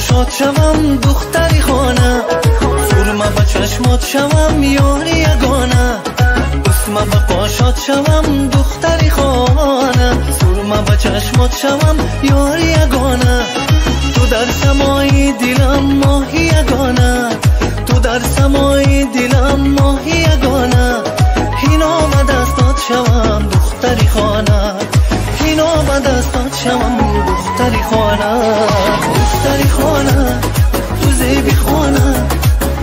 شاد شوم دختری خانه، سرمه به چشمات شوم یاری یگانه. اسمه به پاشاد شوم دختری خانه، سرمه به چشمات شوم یاری یگانه. تو در سمای دلم ماهی یگانه، تو در سمای دلم ماهی یگانه. هینا به دستات شوم دختری خانه، هینا به دستات شوم دختری خانه. دختری خانه تو زیبی خانه،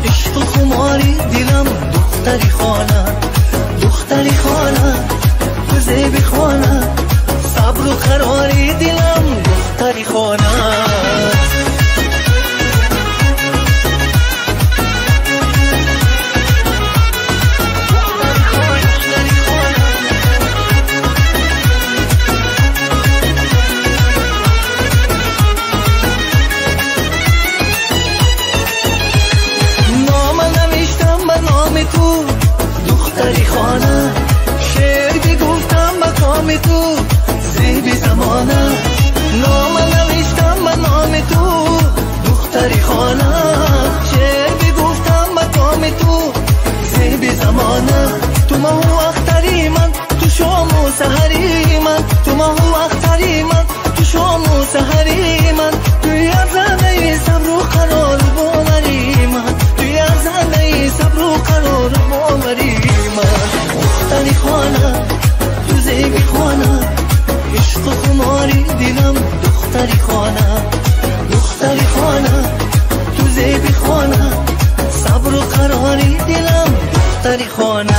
عشق و خماری دلم دختری خانه. دختری خانه تو زیبی خانه، صبر و قراری دلم دختری خانه. دختری خانه شعر بگفتم مقام تو زیبی زمانه. نام نوشتم به نام تو دختری خانه، شعر بگفتم مقام تو زیبی زمانه. تو ماه و اختری من، تو شام و سحری من، تو ماه و اختری من، تو شام و سحری من. توی ارزنده صبر و قرار بامری من، توی ارزنده صبر و قرار بامری. دختری خانه تو زیبی خانه، عشق و خماری دلم دختری خانه. دختری خانه تو زیبی خانه، صبر و قراری دلم دختری خانه.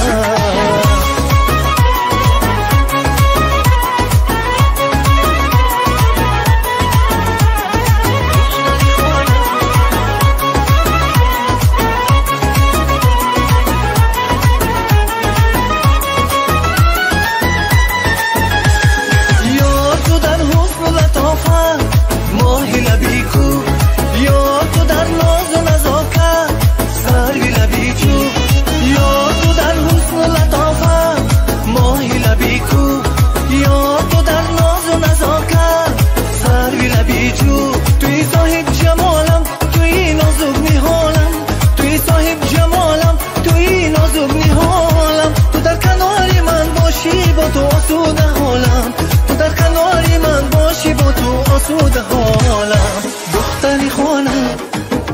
دختری خانه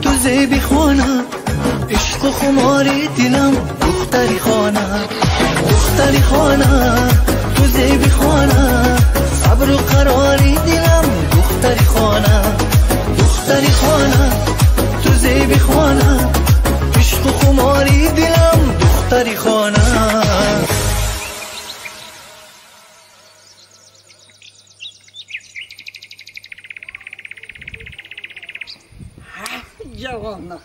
تو زیبی خانه، عشق و خماری دلم دختری خانه. دختری خانه تو زیبی خانه، صبر و قراری دلم دختری خانه. دختری خانه تو زیبی خانه، عشق و خماری دلم دختری خانه. جوانم